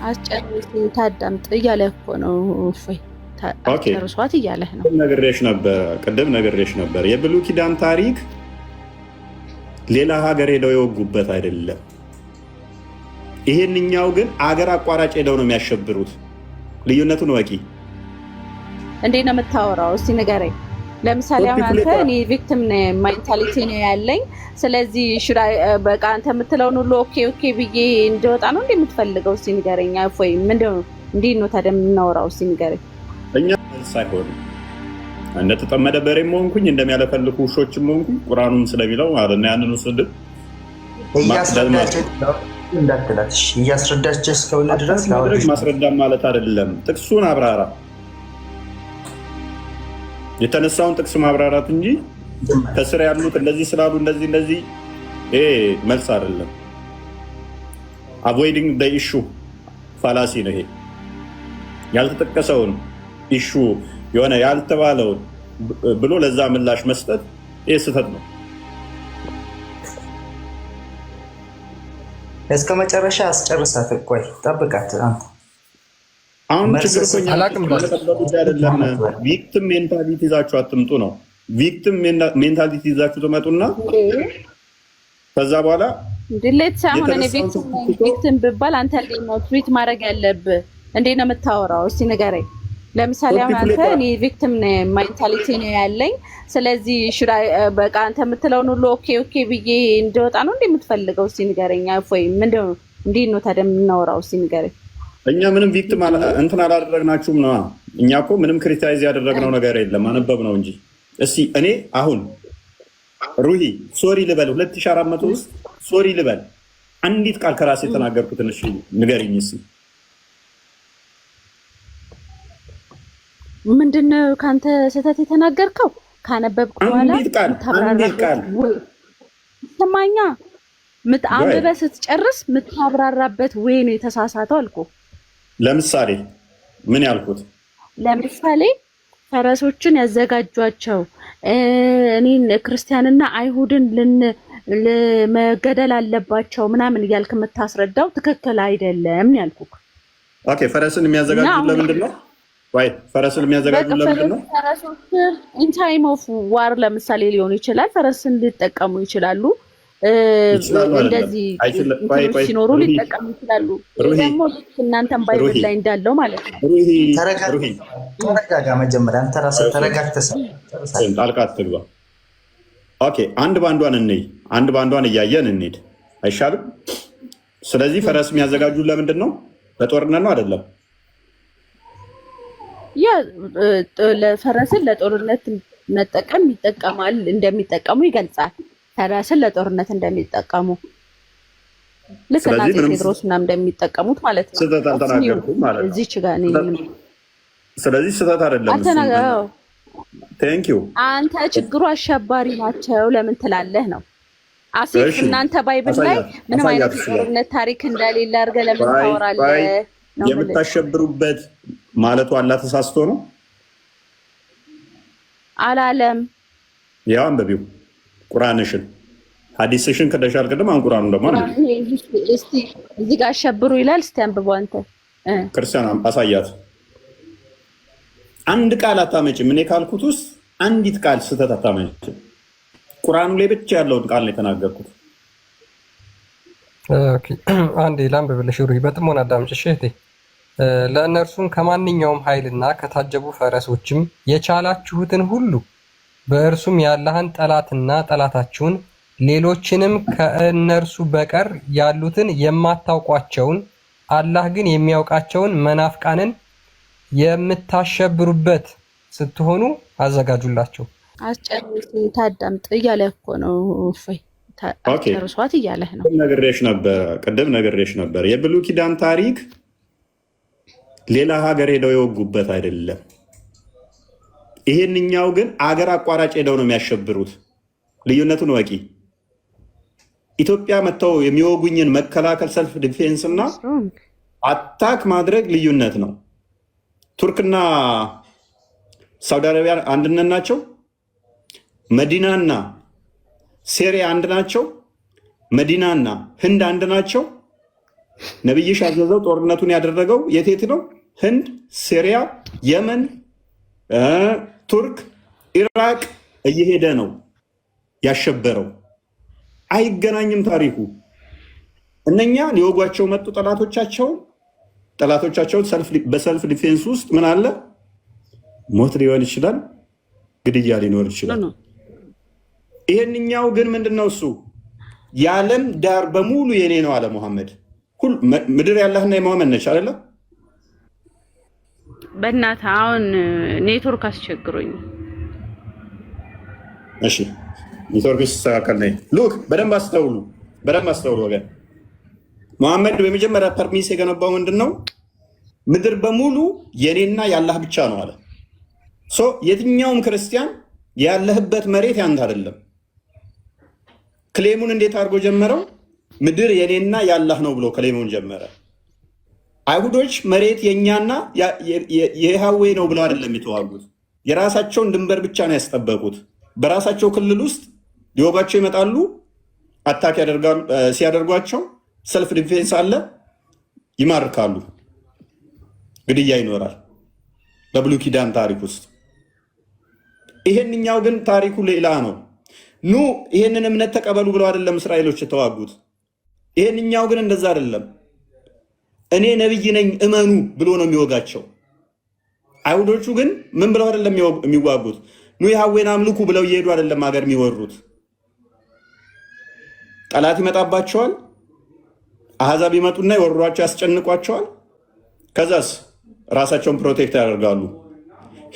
አስጨርስ ታዳምጥ እያለ እኮ ነው። እፎይ አስጨርሷት እያለህ ነው። ቅድም ነግሬሽ ነበር። የብሉይ ኪዳን ታሪክ ሌላ ሀገር ሄደው የወጉበት አይደለም። ይሄንኛው ግን አገር አቋራጭ ሄደው ነው የሚያሸብሩት። ልዩነቱን ወቂ። እንዴት ነው የምታወራው? እስቲ ንገረኝ። ለምሳሌ አሁን አንተ እኔ ቪክቲም ሜንታሊቲ ነው ያለኝ፣ ስለዚህ በቃ አንተ የምትለውን ሁሉ ኦኬ ኦኬ ብዬ እንድወጣ ነው እንዴ የምትፈልገው? እስቲ ንገረኝ። ወይ ምንድነው? እንዴት ነው ታዲያ የምናወራው? እስቲ ንገረኝ። እኛ ሳይሆን እንደተጠመደ በሬም ሆንኩኝ እንደሚያለፈልኩ ውሾችም ሆንኩኝ ቁርአኑን ስለሚለው ማለት ነው። ያንን ውስጥ እያስረዳች እስከሆነ ድረስ ማስረዳም ማለት አይደለም። ጥቅሱን አብራራ፣ የተነሳውን ጥቅስ ማብራራት እንጂ ከስር ያሉት እንደዚህ ስላሉ እንደዚህ መልስ አይደለም። አቮይዲንግ ዘ ኢሹ ፋላሲ ነው ይሄ። ያልተጠቀሰውን ኢሹ የሆነ ያልተባለውን ብሎ ለዛ ምላሽ መስጠት ይህ ስህተት ነው። እስከ መጨረሻ አስጨርሳት። ቆይ ጠብቃት። አሁን ችግር አይደለም። ቪክቲም ሜንታሊቲ ይዛችሁ አትምጡ ነው። ቪክቲም ሜንታሊቲ ይዛችሁ ትመጡና ከዛ በኋላ ድሌት ሳይሆን እኔ ቪክቲም ብባል አንተ እንዴት ነው ትሪት ማድረግ ያለብህ? እንዴት ነው የምታወራው? እስቲ ንገረኝ። ለምሳሌ አሁን አንተ እኔ ቪክቲም ሜንታሊቲ ነው ያለኝ፣ ስለዚህ በቃ አንተ የምትለውን ሁሉ ኦኬ ኦኬ ብዬ እንድወጣ ነው እንዴ የምትፈልገው? እስቲ ንገረኝ። ወይ ምንድነው? እንዴት ነው ታዲያ የምናወራው? እስቲ ንገረኝ። እኛ ምንም ቪክቲም እንትን አላደረግናችሁም ነው። እኛ እኮ ምንም ክሪቲሳይዝ ያደረግነው ነገር የለም፣ አነበብ ነው እንጂ። እስቲ እኔ አሁን ሩሂ ሶሪ ልበል 2400 ውስጥ ሶሪ ልበል አንዲት ቃል ከራሴ የተናገርኩት ትንሽ ንገሪኝ እስቲ። ምንድነው ካንተ ስህተት የተናገርከው? ካነበብኩ በኋላ አንዲት ቃል ሰማኛ አንብበህ ስትጨርስ የምታብራራበት ወይ ነው የተሳሳተው አልኩ። ለምሳሌ ምን ያልኩት? ለምሳሌ ፈረሶችን ያዘጋጇቸው እኔን ክርስቲያንና አይሁድን ለመገደል አለባቸው ምናምን እያልክ የምታስረዳው ትክክል አይደለም ያልኩህ። ኦኬ ፈረስን የሚያዘጋጁት ለምንድን ነው? ወይ ፈረስን የሚያዘጋጁት ለምንድን ነው? ፈረሶች ኢን ታይም ኦፍ ዋር ለምሳሌ ሊሆን ይችላል። ፈረስን ሊጠቀሙ ይችላሉ። እንደዚህ ሲኖሩ ሊጠቀሙ ይችላሉ። ደግሞ እናንተም ባይብል ላይ እንዳለው ማለት ነው። ተረጋጋ። መጀመሪያ አንተ ራስህ ተረጋግተህ ጣልቃ አትግባ። ኦኬ አንድ ባንዷን እንይ፣ አንድ ባንዷን እያየን እንሂድ አይሻልም? ስለዚህ ፈረስ የሚያዘጋጁት ለምንድን ነው? ለጦርነት ነው አይደለም? ፈረስን ለጦርነት መጠቀም ይጠቀማል እንደሚጠቀሙ ይገልጻል። ፈረስን ለጦርነት እንደሚጠቀሙ ልክ እና ቴዎድሮስ ምናምን እንደሚጠቀሙት ማለት ነው። ስህተት አልተናገርኩም ማለት ነው። እዚች ጋር ስለዚህ ስህተት አይደለም። ቴንክ ዩ። አንተ ችግሩ አሸባሪ ናቸው ለምን ትላለህ ነው? አሲፍ እናንተ ባይብል ላይ ምንም አይነት ጦርነት ታሪክ እንደሌለ አድርገህ ለምን ታወራለህ? የምታሸብሩበት ማለቱ አላህ ተሳስቶ ነው አላለም። ያው አንበቢው ቁርአንሽን ሐዲስሽን ከደሻል ቀደም አሁን ቁርአኑ ደግሞ አለ። እስቲ እዚህ ጋር አሸብሩ ይላል። እስቲ አንብበው አንተ ክርስቲያን አሳያት። አንድ ቃል አታመጭም። እኔ ካልኩት ውስጥ አንዲት ቃል ስህተት አታመጭም። ቁርአኑ ላይ ብቻ ያለውን ቃል ነው የተናገርኩት። ኦኬ አንዴ ላንብብልሽ ሩሂ፣ በጥሞና አዳምጪ እህቴ። ለእነርሱም ከማንኛውም ኃይልና ከታጀቡ ፈረሶችም የቻላችሁትን ሁሉ በእርሱም የአላህን ጠላትና ጠላታችሁን ሌሎችንም ከእነርሱ በቀር ያሉትን የማታውቋቸውን አላህ ግን የሚያውቃቸውን መናፍቃንን የምታሸብሩበት ስትሆኑ አዘጋጁላቸው። አስጨርስ ታዳምጥ እያለ እኮ ነው። እፎይ አስጨርሷት እያለህ ነው። ቅድም ነግሬሽ ነበር። የብሉይ ኪዳን ታሪክ ሌላ ሀገር ሄደው የወጉበት አይደለም። ይሄንኛው ግን አገር አቋራጭ ሄደው ነው የሚያሸብሩት። ልዩነቱን ወቂ። ኢትዮጵያ መጥተው የሚወጉኝን መከላከል ሰልፍ ዲፌንስ እና አታክ ማድረግ ልዩነት ነው። ቱርክና ሳውዲ አረቢያ አንድነት ናቸው። መዲናና ሴሪያ አንድ ናቸው። መዲናና ህንድ አንድ ናቸው። ነብይሽ አዘዘው ጦርነቱን ያደረገው የት ነው? ህንድ፣ ሲሪያ፣ የመን፣ ቱርክ፣ ኢራቅ እየሄደ ነው ያሸበረው። አይገናኝም ታሪኩ። እነኛ ሊወጓቸው መጡ ጠላቶቻቸውን በሰልፍ ዲፌንስ ውስጥ ምን አለ? ሞት ሊሆን ይችላል፣ ግድያ ሊኖር ይችላል። ይሄንኛው ግን ምንድነው? እሱ የዓለም ዳር በሙሉ የኔ ነው አለ ሙሐመድ። ምድር ያላህና የመሐመድ ነች አይደለ? በእናትህ አሁን ኔትወርክ አስቸግሮኝ። እሺ ኔትወርክ ሲስተካከል ነይ። ሉክ በደንብ አስተውሉ ወገን። ሙሐመድ በመጀመሪያ ፐርሚስ የገነባው ምንድነው? ምድር በሙሉ የኔና ያላህ ብቻ ነው አለ። የትኛውም ክርስቲያን ያለህበት መሬት ያንተ አይደለም። ክሌሙን እንዴት አድርጎ ጀመረው? ምድር የኔና ያላህ ነው ብሎ ክሌሙን ጀመረ። አይሁዶች መሬት የኛና የያህዌ ነው ብለው አይደለም የተዋጉት። የራሳቸውን ድንበር ብቻ ነው ያስጠበቁት። በራሳቸው ክልል ውስጥ ሊወጓቸው ይመጣሉ። አታክ ያደርጋሉ። ሲያደርጓቸው ሰልፍ ዲፌንስ አለ፣ ይማርካሉ፣ ግድያ ይኖራል በብሉይ ኪዳን ታሪክ ውስጥ። ይሄንኛው ግን ታሪኩ ሌላ ነው። ኑ ይሄንን እምነት ተቀበሉ ብለው አይደለም እስራኤሎች የተዋጉት። ይሄንኛው ግን እንደዛ አይደለም። እኔ ነብይ ነኝ እመኑ ብሎ ነው የሚወጋቸው። አይሁዶቹ ግን ምን ብለው አይደለም የሚዋጉት? ኑ ያህዌን አምልኩ ብለው እየሄዱ አይደለም ሀገር የሚወሩት። ጠላት ይመጣባቸዋል። አሕዛብ ይመጡና ይወሯቸው፣ ያስጨንቋቸዋል። ከዛስ ራሳቸውን ፕሮቴክት ያደርጋሉ።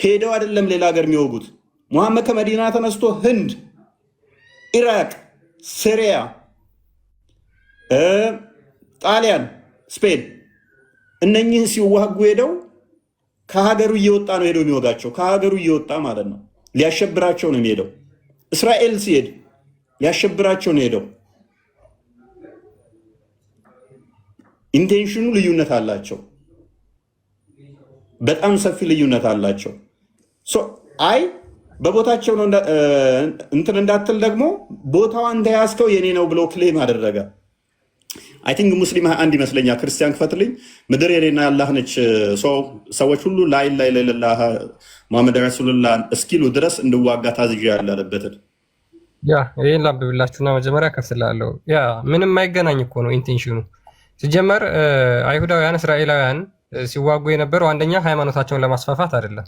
ሄደው አይደለም ሌላ ሀገር የሚወጉት። ሙሐመድ ከመዲና ተነስቶ ህንድ፣ ኢራቅ፣ ሲሪያ፣ ጣሊያን፣ ስፔን እነኚህን ሲዋጉ ሄደው ከሀገሩ እየወጣ ነው ሄደው የሚወጋቸው። ከሀገሩ እየወጣ ማለት ነው። ሊያሸብራቸው ነው የሚሄደው። እስራኤል ሲሄድ ሊያሸብራቸው ነው ሄደው። ኢንቴንሽኑ ልዩነት አላቸው። በጣም ሰፊ ልዩነት አላቸው። አይ በቦታቸው ነው እንትን እንዳትል ደግሞ ቦታው አንተ ያዝከው የኔ ነው ብሎ ክሌም አደረገ። አይ ቲንክ ሙስሊም አንድ ይመስለኛል። ክርስቲያን ክፈትልኝ። ምድር የኔና ያላህ ነች። ሰዎች ሁሉ ላኢላሃ ኢለላህ ሙሐመድ ረሱሉላህ እስኪሉ ድረስ እንድዋጋ ታዝዣ ያለበትን ይህን ላንብብላችሁና መጀመሪያ ከፍላለሁ። ምንም አይገናኝ እኮ ነው ኢንቴንሽኑ። ሲጀመር አይሁዳውያን እስራኤላውያን ሲዋጉ የነበረው አንደኛ ሃይማኖታቸውን ለማስፋፋት አይደለም።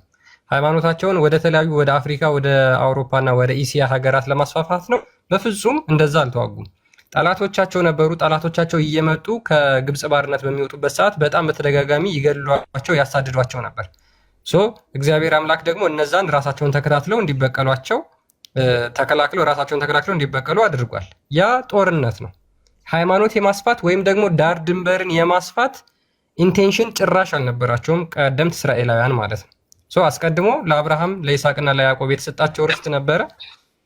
ሃይማኖታቸውን ወደ ተለያዩ ወደ አፍሪካ፣ ወደ አውሮፓና ወደ ኢሲያ ሀገራት ለማስፋፋት ነው። በፍጹም እንደዛ አልተዋጉም። ጠላቶቻቸው ነበሩ። ጠላቶቻቸው እየመጡ ከግብፅ ባርነት በሚወጡበት ሰዓት በጣም በተደጋጋሚ ይገድሏቸው፣ ያሳድዷቸው ነበር። እግዚአብሔር አምላክ ደግሞ እነዛን ራሳቸውን ተከታትለው እንዲበቀሏቸው ራሳቸውን ተከላክለው እንዲበቀሉ አድርጓል። ያ ጦርነት ነው። ሃይማኖት የማስፋት ወይም ደግሞ ዳር ድንበርን የማስፋት ኢንቴንሽን ጭራሽ አልነበራቸውም ቀደምት እስራኤላውያን ማለት ነው። አስቀድሞ ለአብርሃም ለይስሐቅና ለያዕቆብ የተሰጣቸው ርስት ነበረ።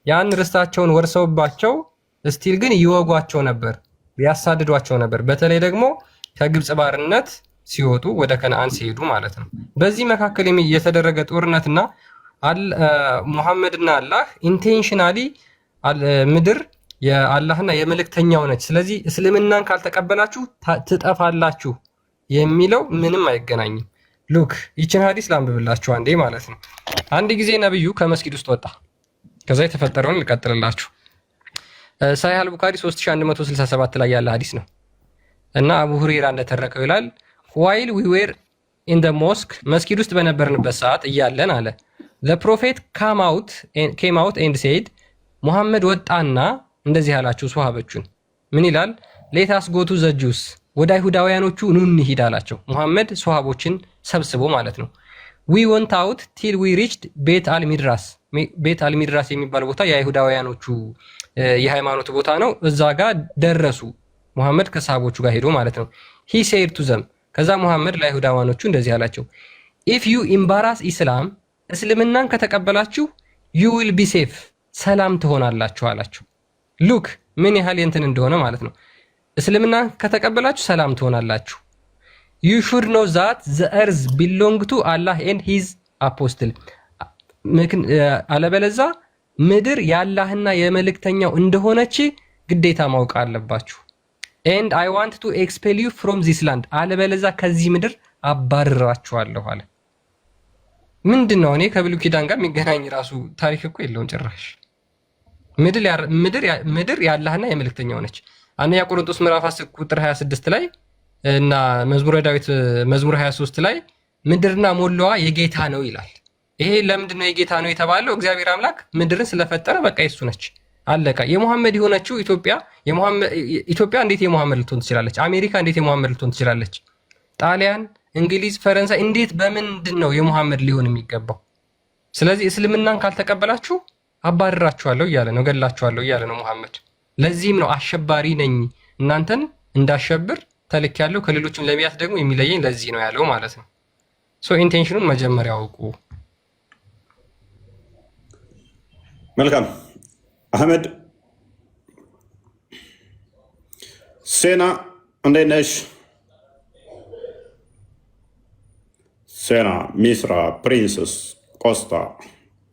ያን ርስታቸውን ወርሰውባቸው ስቲል ግን ይወጓቸው ነበር፣ ያሳድዷቸው ነበር። በተለይ ደግሞ ከግብፅ ባርነት ሲወጡ ወደ ከነአን ሲሄዱ ማለት ነው። በዚህ መካከል የተደረገ ጦርነትና ሙሐመድና አላህ ኢንቴንሽናሊ ምድር የአላህና የመልእክተኛው ነች፣ ስለዚህ እስልምናን ካልተቀበላችሁ ትጠፋላችሁ የሚለው ምንም አይገናኝም። ሉክ ይችን ሀዲስ ላንብብላችሁ አንዴ ማለት ነው። አንድ ጊዜ ነብዩ ከመስጊድ ውስጥ ወጣ። ከዛ የተፈጠረውን ልቀጥልላችሁ። ሳሂህ አልቡኻሪ 3167 ላይ ያለ ሀዲስ ነው እና አቡ ሁረይራ እንደተረከው ይላል while we were in the mosque መስጊድ ውስጥ በነበርንበት ሰዓት እያለን አለ the prophet came out and said ሙሐመድ ወጣና እንደዚህ አላችሁ ሱሐቦቹን ምን ይላል? let us go to the Jews ወደ አይሁዳውያኖቹ ኑ እንሂድ አላቸው። ሙሐመድ ሱሐቦችን ሰብስቦ ማለት ነው። we went out till we reached ቤት አልሚድራስ የሚባል ቦታ የአይሁዳውያኖቹ የሃይማኖት ቦታ ነው። እዛ ጋር ደረሱ። ሙሐመድ ከሰሃቦቹ ጋር ሄዶ ማለት ነው። he said to them ከዛ ሙሐመድ ለአይሁዳውያኖቹ እንደዚህ አላቸው if you embrace Islam እስልምናን ከተቀበላችሁ you will be safe ሰላም ትሆናላችሁ አላቸው። ሉክ ምን ያህል እንትን እንደሆነ ማለት ነው። እስልምናን ከተቀበላችሁ ሰላም ትሆናላችሁ። you should know that the earth belong to Allah and his apostle አለበለዛ ምድር የአላህና የመልእክተኛው እንደሆነች ግዴታ ማወቅ አለባችሁ። ኤንድ አይ ዋንት ቱ ኤክስፔል ዩ ፍሮም ዚስ ላንድ፣ አለበለዚያ ከዚህ ምድር አባርራችኋለሁ አለ። ምንድን ነው? እኔ ከብሉይ ኪዳን ጋር የሚገናኝ ራሱ ታሪክ እኮ የለውም ጭራሽ። ምድር የአላህና የመልእክተኛው ነች። አንደኛ ቆሮንቶስ ምዕራፍ 10 ቁጥር 26 ላይ እና መዝሙረ ዳዊት መዝሙር 23 ላይ ምድርና ሞላዋ የጌታ ነው ይላል። ይሄ ለምንድን ነው የጌታ ነው የተባለው? እግዚአብሔር አምላክ ምድርን ስለፈጠረ በቃ የሱ ነች፣ አለቃ። የሙሐመድ የሆነችው ኢትዮጵያ እንዴት የሙሐመድ ልትሆን ትችላለች? አሜሪካ እንዴት የሙሐመድ ልትሆን ትችላለች? ጣሊያን፣ እንግሊዝ፣ ፈረንሳይ እንዴት በምንድን ነው የሙሐመድ ሊሆን የሚገባው? ስለዚህ እስልምናን ካልተቀበላችሁ አባርራችኋለሁ እያለ ነው፣ ገላችኋለሁ እያለ ነው ሙሐመድ። ለዚህም ነው አሸባሪ ነኝ እናንተን እንዳሸብር ተልክ ያለው ከሌሎችም ለሚያት ደግሞ የሚለየኝ ለዚህ ነው ያለው ማለት ነው። ሶ ኢንቴንሽኑን መጀመሪያ አውቁ። መልካም አህመድ ሴና እንዴት ነሽ? ሴና ሚስራ ፕሪንስስ ቆስታ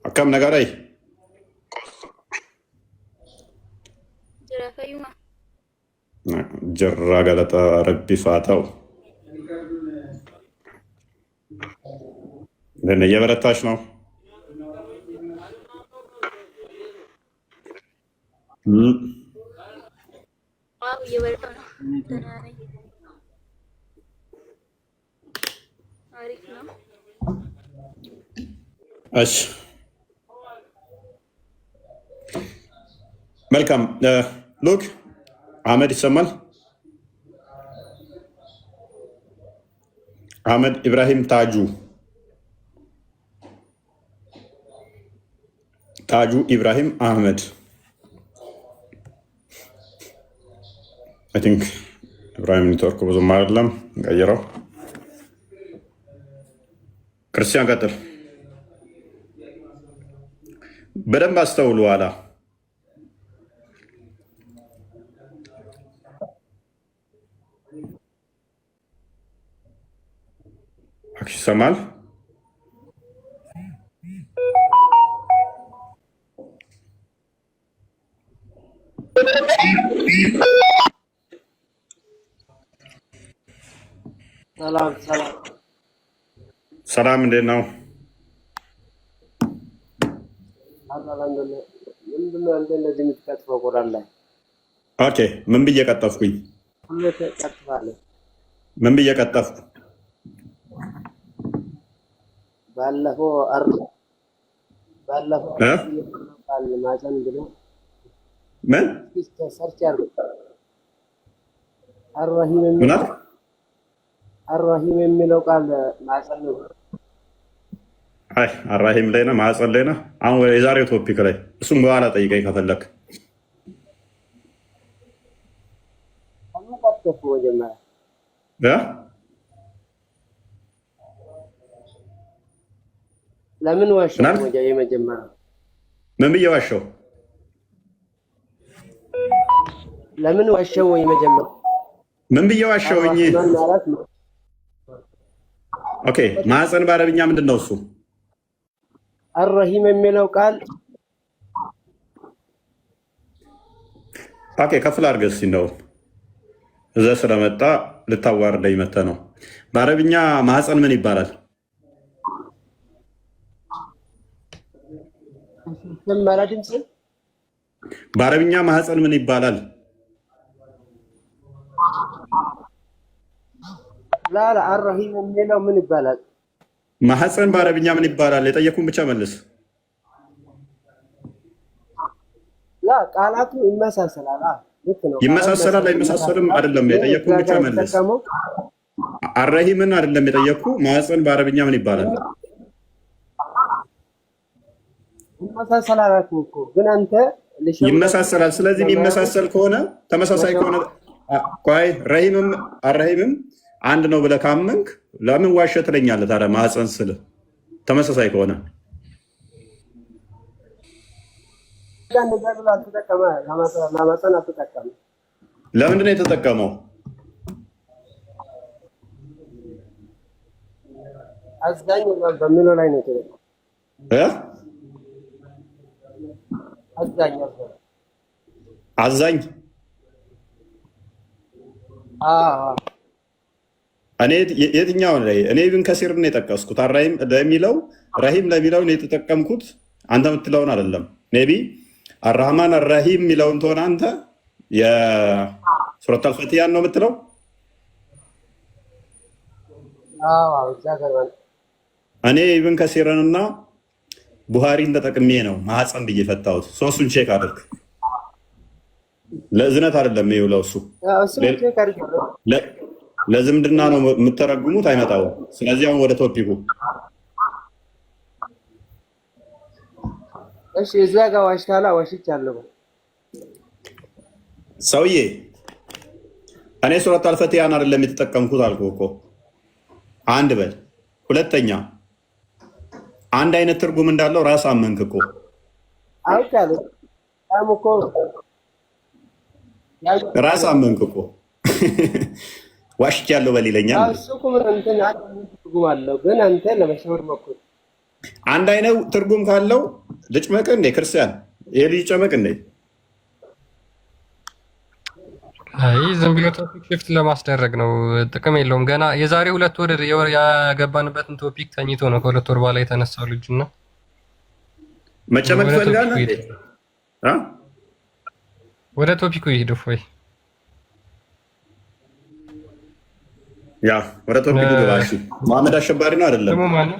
አከም ነገረይ ጅራ ገለጠ ረቢ ፋተው እየበረታች ነው። እሺ መልካም ሉክ አህመድ ይሰማል? አህመድ ኢብራሂም ታጁ ኢብራሂም አህመድ አይ ቲንክ ኢብራሂም ኔትወርክ ብዙም አይደለም፣ ቀይረው። ክርስቲያን ቀጥል። በደንብ አስተውሉ። ኋላ ይሰማል? ሰላም እንዴት ነው? ኦኬ ምን ብዬ ቀጠፍኩኝ? ምን ብዬ ቀጠፍኩ? ባለፈው ማዘን ብሎ ምን ሰርች አርራሂም የሚለው ቃል ማጸን ነው። አይ አርራሂም ላይ ነው፣ ማጸን ላይ ነው። አሁን የዛሬው ቶፒክ ላይ እሱም በኋላ ጠይቀኝ ከፈለክ። ለምን ዋሸው? የመጀመሪያው ምን ብዬ ዋሸው? ለምን ዋሸው? የመጀመሪያው ምን ብዬ ዋሸውኝ? ኦኬ ማህፀን በአረብኛ ምንድን ነው እሱ? አርራሂም የሚለው ቃል ኦኬ ከፍል አድርገህ እስኪ እንደው እዛ ስለመጣ ልታዋርደኝ መተህ ነው። በአረብኛ ማህፀን ምን ይባላል? በአረብኛ ማህፀን ምን ይባላል? ላላ አርራሂም የሚለው ምን ይባላል? ማህፀን በአረብኛ ምን ይባላል? የጠየኩን ብቻ መልስ። ላ ቃላቱ ይመሳሰላል። ይመሳሰላል አይመሳሰልም? አይደለም የጠየኩን ብቻ መልስ። አርራሂምን አይደለም የጠየኩ። ማህፀን በአረብኛ ምን ይባላል? ይመሳሰላል እኮ ግን አንተ ይመሳሰላል። ስለዚህ የሚመሳሰል ከሆነ ተመሳሳይ ከሆነ ቆይ ረሂምም አርራሂምም አንድ ነው ብለህ ካመንክ ለምን ዋሸህ ትለኛለህ? ታዲያ ማህፀን ስልህ ተመሳሳይ ከሆነ ለምንድን ነው የተጠቀመው? አዛኝ በሚለው ላይ ነው የተጠቀመው። አዛኝ እኔ የትኛው ላይ እኔ ኢብን ከሲር ነው የጠቀስኩት። አራሂም ለሚለው ረሂም ለሚለው ነው የተጠቀምኩት። አንተ የምትለውን አይደለም። ሜቢ አራህማን አራሂም የሚለውን ትሆን አንተ የሱረት አልፈቲያን ነው የምትለው። እኔ ኢብን ከሲርንና ቡሃሪን ተጠቅሜ ነው ማህፀን ብዬ ፈታሁት። ሶስቱን ቼክ አድርግ። ለእዝነት አይደለም የሚውለው እሱ ለዝምድና ነው የምተረጉሙት። አይመጣውም። ስለዚህ አሁን ወደ ቶፒኩ እሺ። እዛ ጋር ዋሽታላ ዋሽቻለሁ ሰውዬ። እኔ ሱረት አልፈቲያን አይደለም የተጠቀምኩት አልኩህ እኮ። አንድ በል። ሁለተኛ አንድ አይነት ትርጉም እንዳለው ራስ አመንክ እኮ። አውቃለሁ እኮ ራስ አመንክ እኮ። ዋሽቻለሁ በል ይለኛል። እሱ እኮ እንትን ትርጉም አለው፣ ግን አንተ ለመሸወር ሞክር። አንድ አይነት ትርጉም ካለው ልጭመቅ እንዴ? ክርስቲያን ይሄ ልጅ ጨመቅ እንዴ? አይ ዝም ብሎ ቶፒክ ሽፍት ለማስደረግ ነው። ጥቅም የለውም። ገና የዛሬ 2 ወር ያገባንበትን ቶፒክ ተኝቶ ነው ከ2 ወር በኋላ የተነሳው ልጅና መጨመቅ ፈልጋለህ እንዴ? ወደ ቶፒኩ ይሄድ ወይ ያ ወደ ቶፒኩ ግባሽ። መሐመድ አሸባሪ ነው አይደለም? ደግሞ ማነው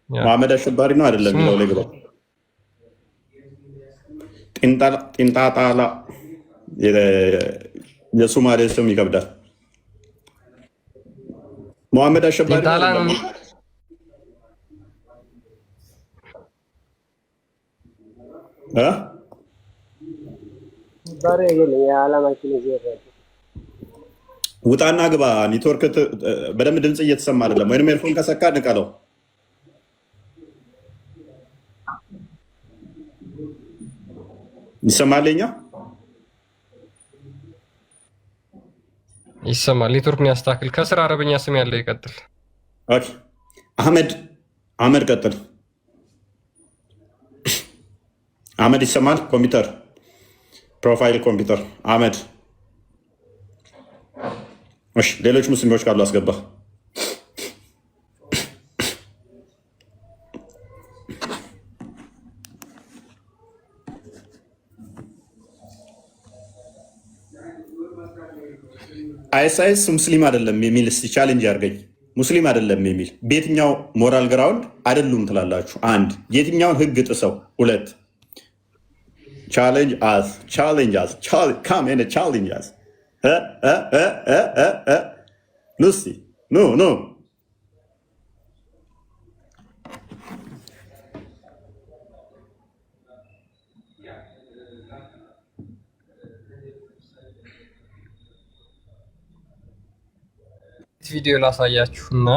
መሐመድ አሸባሪ ነው አይደለም? የሚለው ላይ ግባ። ጢንጣጣላ የሶማሌ ስም ይከብዳል። መሐመድ አሸባሪ ነው። ውጣና ግባ። ኔትወርክ በደንብ ድምፅ እየተሰማ አይደለም። ወይንም ኤርፎን ከሰካ ንቀለው። ይሰማልኛ? ይሰማል። ኔትወርክን ያስተካክል። ከስር አረበኛ ስም ያለው ይቀጥል። ኦኬ አህመድ ቀጥል። አህመድ ይሰማል? ኮምፒውተር ፕሮፋይል ኮምፒውተር አህመድ። እሺ ሌሎች ሙስሊሞች ካሉ አስገባ። አይኤስአይኤስ ሙስሊም አይደለም የሚል እስቲ ቻሌንጅ ያርገኝ። ሙስሊም አይደለም የሚል በየትኛው ሞራል ግራውንድ አይደሉም ትላላችሁ? አንድ የትኛውን ህግ ጥሰው? ሁለት ቻሌንጅ አስ ካም ኤንድ ቻሌንጅ አስ ሉሲ ኖ ቪዲዮ ላሳያችሁና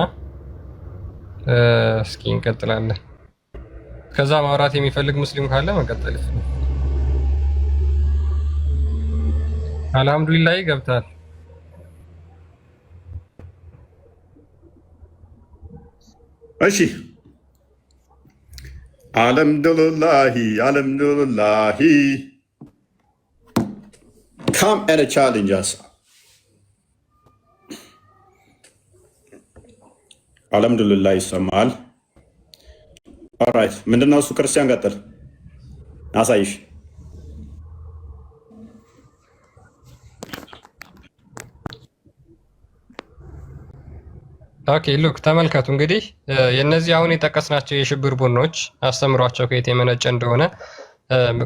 እስኪ እንቀጥላለን። ከዛ ማውራት የሚፈልግ ሙስሊም ካለ መቀጠል ይችላል። አልሐምዱሊላህ ገብታል። እሺ አልሐምዱሊላህ ካም ኤንድ ቻሌንጅ አስ አልሐምዱሊላህ ይሰማል። ኦራይት ምንድነው እሱ? ክርስቲያን ቀጥል፣ አሳይሽ። ኦኬ ሉክ ተመልከቱ። እንግዲህ የነዚህ አሁን የጠቀስናቸው የሽብር ቡድኖች አስተምሯቸው ከየት የመነጨ እንደሆነ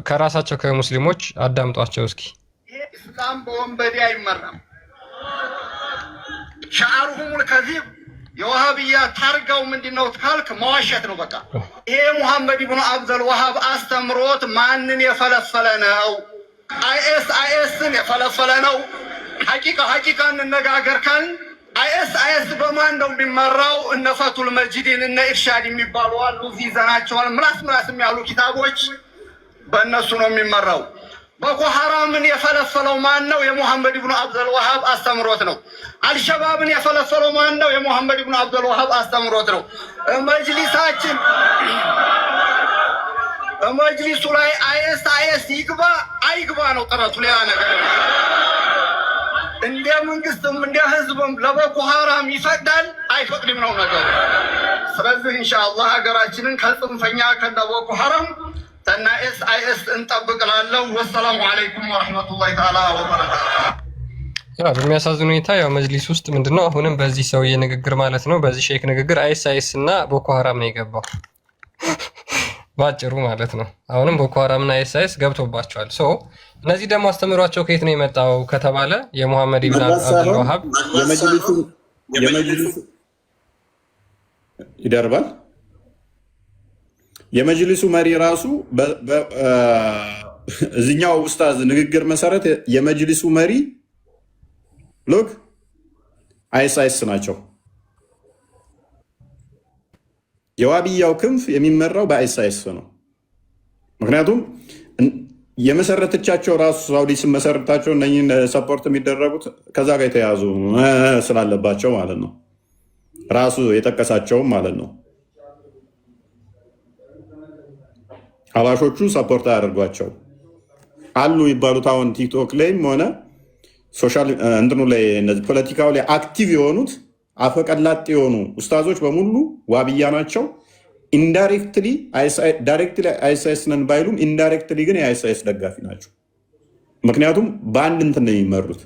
ከራሳቸው ከሙስሊሞች አዳምጧቸው እስኪ። ይሄ እስላም በወንበዴ አይመራም። ሻዕሩሁሙል ከዚብ የዋሃብያ ታርጋው ምንድነው ካልክ መዋሸት ነው በቃ። ይሄ ሙሐመድ ኢብኑ አብዱል ወሃብ አስተምሮት ማንን የፈለፈለ ነው? አይኤስን የፈለፈለ ነው። ሐቂቃ እንነጋገር ካልን አይኤስ በማን ነው የሚመራው? እነ ፈቱል መጂድን እነ ኢርሻድ የሚባሉ አሉ። እዚህ ይዘናቸዋል። ምላስ የሚያሉ ኪታቦች በእነሱ ነው የሚመራው። ቦኮ ሐራምን የፈለፈለው ማን ነው? የሙሐመድ ኢብኑ አብዱል ወሃብ አስተምሮት ነው። አልሸባብን የፈለፈለው ማን ነው? የሙሐመድ ኢብኑ አብዱል ወሃብ አስተምሮት ነው። መጅሊሳችን መጅሊሱ ላይ አይኤስ ይግባ አይግባ ነው ጥረቱ፣ ሌላ ነገር እንደ መንግስትም እንደ ህዝብም ለቦኮ ሀራም ይፈቅዳል አይፈቅድም ነው ነገሩ። ስለዚህ ኢንሻአላህ ሀገራችንን ከጽንፈኛ ከነ ቦኮ ሀራም ተና ኤስአይኤስ እንጠብቅላለሁ። ወሰላሙ አለይኩም ወራህመቱላሂ ተዓላ ወበረካቱ። ያው በሚያሳዝን ሁኔታ ያው መጅሊስ ውስጥ ምንድነው አሁንም በዚህ ሰውዬ ንግግር ማለት ነው በዚህ ሼክ ንግግር አይኤስአይኤስ እና ቦኮ ሀራም ነው የገባው ባጭሩ ማለት ነው። አሁንም ቦኮ ሀራም እና አይኤስአይኤስ ገብቶባቸዋል። ሶ እነዚህ ደግሞ አስተምሯቸው ከየት ነው የመጣው ከተባለ የሙሐመድ ኢብን አብዱል ወሃብ የመጅሊሱ ይደርባል። የመጅሊሱ መሪ ራሱ እዚህኛው ኡስታዝ ንግግር መሰረት የመጅሊሱ መሪ ሎክ አይኤስአይኤስ ናቸው። የዋብያው ክንፍ የሚመራው በአይኤስአይኤስ ነው። ምክንያቱም የመሰረተቻቸው ራሱ ሳውዲ ስመሰረታቸው እነኝን ሰፖርት የሚደረጉት ከዛ ጋር የተያዙ ስላለባቸው ማለት ነው። ራሱ የጠቀሳቸውም ማለት ነው። አባሾቹ ሰፖርት አያደርጓቸው አሉ የሚባሉት አሁን ቲክቶክ ላይም ሆነ ሶሻል እንትኑ ላይ እነዚህ ፖለቲካው ላይ አክቲቭ የሆኑት አፈቀላጤ የሆኑ ኡስታዞች በሙሉ ዋብያ ናቸው። ኢንዳይሬክትሊ ዳይሬክትሊ አይኤስአይኤስ ነን ባይሉም ኢንዳይሬክትሊ ግን የአይኤስአይኤስ ደጋፊ ናቸው። ምክንያቱም በአንድ እንትን ነው የሚመሩት።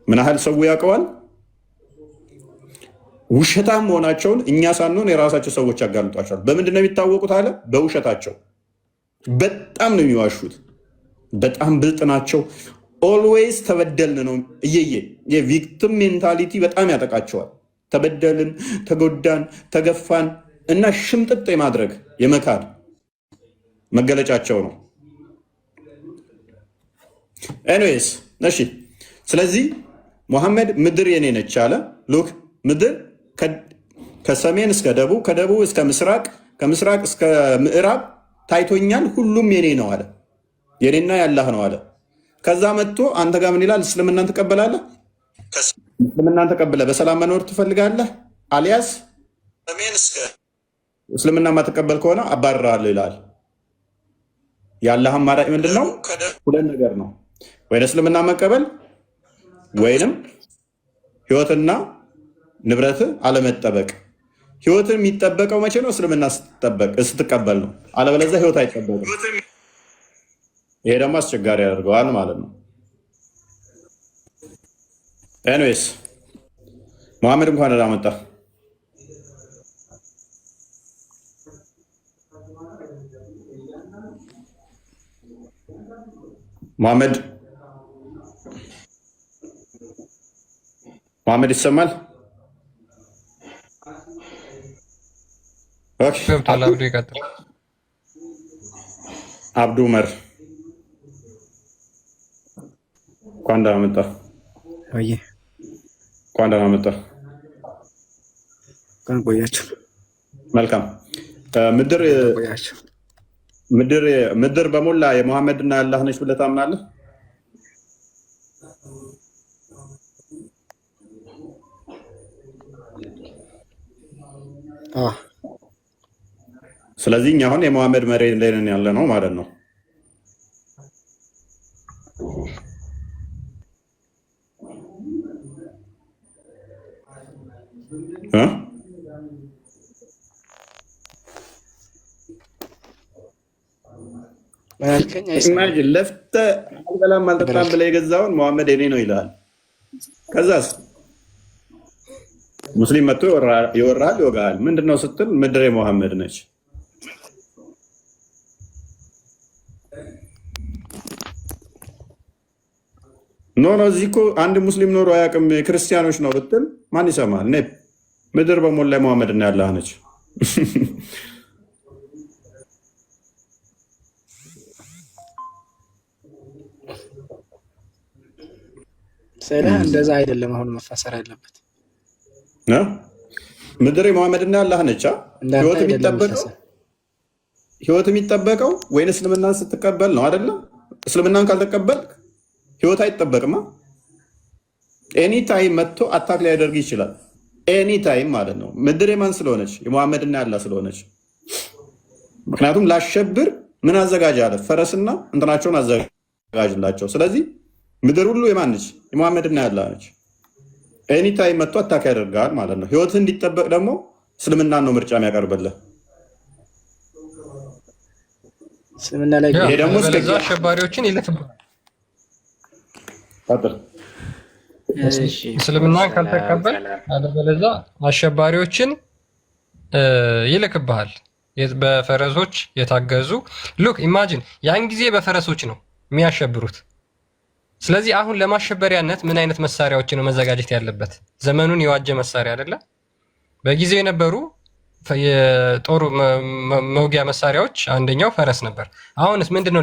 ምን ያህል ሰው ያውቀዋል? ውሸታም መሆናቸውን እኛ ሳንሆን የራሳቸው ሰዎች ያጋልጧቸዋል። በምንድን ነው የሚታወቁት አለ? በውሸታቸው። በጣም ነው የሚዋሹት። በጣም ብልጥ ናቸው። ኦልዌይስ ተበደልን ነው እየየ የቪክቲም ሜንታሊቲ በጣም ያጠቃቸዋል። ተበደልን፣ ተጎዳን፣ ተገፋን እና ሽምጥጥ የማድረግ የመካድ መገለጫቸው ነው። ኤኒዌይስ እሺ፣ ስለዚህ ሙሐመድ ምድር የኔ ነች አለ። ሉክ ምድር ከሰሜን እስከ ደቡብ፣ ከደቡብ እስከ ምስራቅ፣ ከምስራቅ እስከ ምዕራብ ታይቶኛል፣ ሁሉም የኔ ነው አለ። የኔና ያላህ ነው አለ። ከዛ መጥቶ አንተ ጋር ምን ይላል? እስልምናን ትቀበላለህ? እስልምናን ተቀብለህ በሰላም መኖር ትፈልጋለህ? አሊያስ እስልምና ማትቀበል ከሆነ አባርራለሁ ይላል። ያላህ አማራጭ ምንድን ነው? ሁለት ነገር ነው። ወይ እስልምና መቀበል ወይንም ህይወትና ንብረት አለመጠበቅ። ህይወትን የሚጠበቀው መቼ ነው? እስልምና ስትቀበል ነው። አለበለዚያ ህይወት አይጠበቅም። ይሄ ደግሞ አስቸጋሪ ያደርገዋል ማለት ነው። ኤኒዌይስ ሙሐመድ እንኳን ደህና መጣ። ሙሐመድ ይሰማል? ኦኬ አብዱ ይቀጥል። አብዱ ዑመር እንኳን ደህና መጣ። እንኳን ደህና መጣ። ቆያችሁ። መልካም። ምድር በሞላ የሙሐመድና ያላህ ነች ብለህ ታምናለህ? ስለዚህ እኛ አሁን የሙሐመድ መሬት ላይ ነን ያለ ነው ማለት ነው። ኢማጂን ለፍተህ አልበላም አልጠጣም ብለህ የገዛውን ሙሐመድ የኔ ነው ይልሃል። ከዛስ ሙስሊም መጥቶ ይወራል፣ ይወጋሃል። ምንድነው ስትል ምድር የሙሐመድ ነች። ኖ እዚህ እኮ አንድ ሙስሊም ኖሮ አያውቅም ክርስቲያኖች ነው ብትል ማን ይሰማል? ምድር በሞላ ሙሐመድና ያላህ ነች። ስለ እንደዛ አይደለም አሁን መፈሰር ያለበት። ምድር የሙሐመድና ያላህ ነች። ህይወት የሚጠበቀው ወይን እስልምናን ስትቀበል ነው አይደለም? እስልምናን ካልተቀበልክ ህይወት አይጠበቅማ። ኤኒ ታይም መጥቶ አታክ ሊያደርግ ይችላል። ኤኒ ታይም ማለት ነው። ምድር የማን ስለሆነች? የሙሐመድና ያላህ ስለሆነች። ምክንያቱም ላሸብር ምን አዘጋጅ አለ? ፈረስና እንትናቸውን አዘጋጅላቸው። ስለዚህ ምድር ሁሉ የማን ነች? የሙሐመድና ያላህ ነች። ኤኒታይም መጥቶ አታክ ያደርጋል ማለት ነው። ህይወትህ እንዲጠበቅ ደግሞ እስልምናን ነው ምርጫ የሚያቀርብልህ። እስልምና ላይ ይሄ ደግሞ በለዛ አሸባሪዎችን ይልክብሃል። እስልምናን ካልተቀበል አለበለዛ አሸባሪዎችን ይልክብሃል። በፈረሶች የታገዙ ሉክ ኢማጂን፣ ያን ጊዜ በፈረሶች ነው የሚያሸብሩት። ስለዚህ አሁን ለማሸበሪያነት ምን አይነት መሳሪያዎች ነው መዘጋጀት ያለበት? ዘመኑን የዋጀ መሳሪያ አይደለ? በጊዜው የነበሩ የጦር መውጊያ መሳሪያዎች አንደኛው ፈረስ ነበር። አሁንስ ምንድነው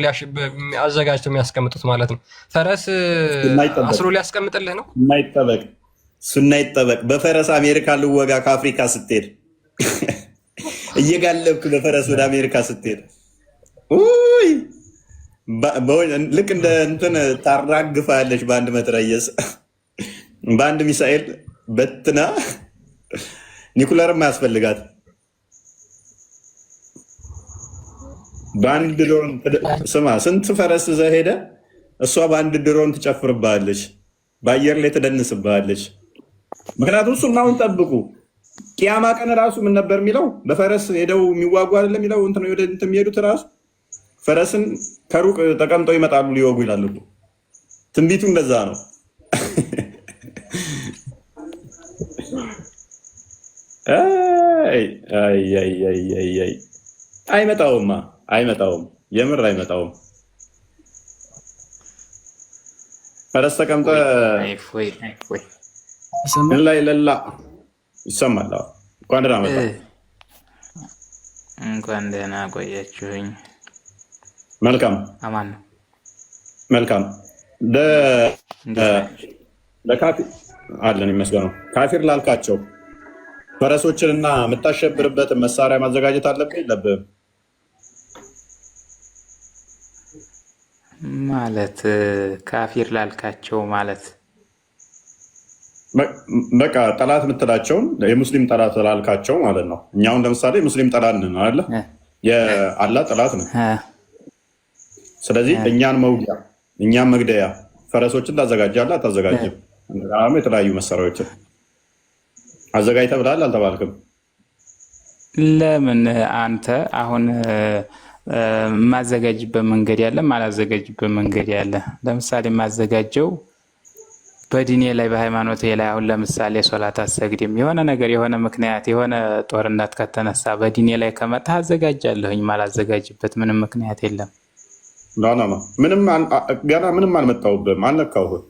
አዘጋጅተው የሚያስቀምጡት ማለት ነው? ፈረስ አስሮ ሊያስቀምጥልህ ነው? ሱና ይጠበቅ። በፈረስ አሜሪካ ልወጋ ከአፍሪካ ስትሄድ እየጋለብክ በፈረስ ወደ አሜሪካ ስትሄድ ልክ እንደ እንትን ታራግፋለች። በአንድ መትረየስ በአንድ ሚሳኤል በትና ኒኩለርም አያስፈልጋት። በአንድ ድሮን ስማ፣ ስንት ፈረስ ይዘህ ሄደህ እሷ በአንድ ድሮን ትጨፍርብሃለች፣ በአየር ላይ ትደንስብሃለች። ምክንያቱም ሱናውን ጠብቁ። ቂያማ ቀን ራሱ ምን ነበር የሚለው? በፈረስ ሄደው የሚዋጉ አይደለም የሚለው እንትን ወደ እንትን የሚሄዱት ራሱ ፈረስን ከሩቅ ተቀምጠው ይመጣሉ ሊወጉ ይላሉ። ትንቢቱ እንደዛ ነው። አይመጣውም፣ የምር አይመጣውም። ፈረስ ተቀምጠ ላይ ለላ ይሰማል። እንኳን ደህና መጣ። እንኳን ደህና ቆያችሁኝ። መልካም አማን ነው። መልካም ለካፊር አለን ይመስገነው። ካፊር ላልካቸው ፈረሶችንና የምታሸብርበትን መሳሪያ ማዘጋጀት አለብህ የለብህም? ማለት ካፊር ላልካቸው ማለት በቃ ጠላት የምትላቸውን የሙስሊም ጠላት ላልካቸው ማለት ነው። እኛውን ለምሳሌ ሙስሊም ጠላት ነን አለ፣ የአላህ ጠላት ነው። ስለዚህ እኛን መውጊያ እኛን መግደያ ፈረሶችን ታዘጋጃለህ አታዘጋጅም? የተለያዩ መሳሪያዎችን አዘጋጅተህ ብለሃል አልተባልክም? ለምን አንተ አሁን የማዘጋጅበት መንገድ ያለ ማላዘጋጅበት መንገድ ያለ። ለምሳሌ የማዘጋጀው በዲኔ ላይ በሃይማኖቴ ላይ አሁን ለምሳሌ ሶላት አሰግድም የሆነ ነገር የሆነ ምክንያት የሆነ ጦርነት ከተነሳ በዲኔ ላይ ከመጣ አዘጋጃለሁኝ። ማላዘጋጅበት ምንም ምክንያት የለም። ገና ምንም አልመጣሁብህም፣ አልነካሁህም።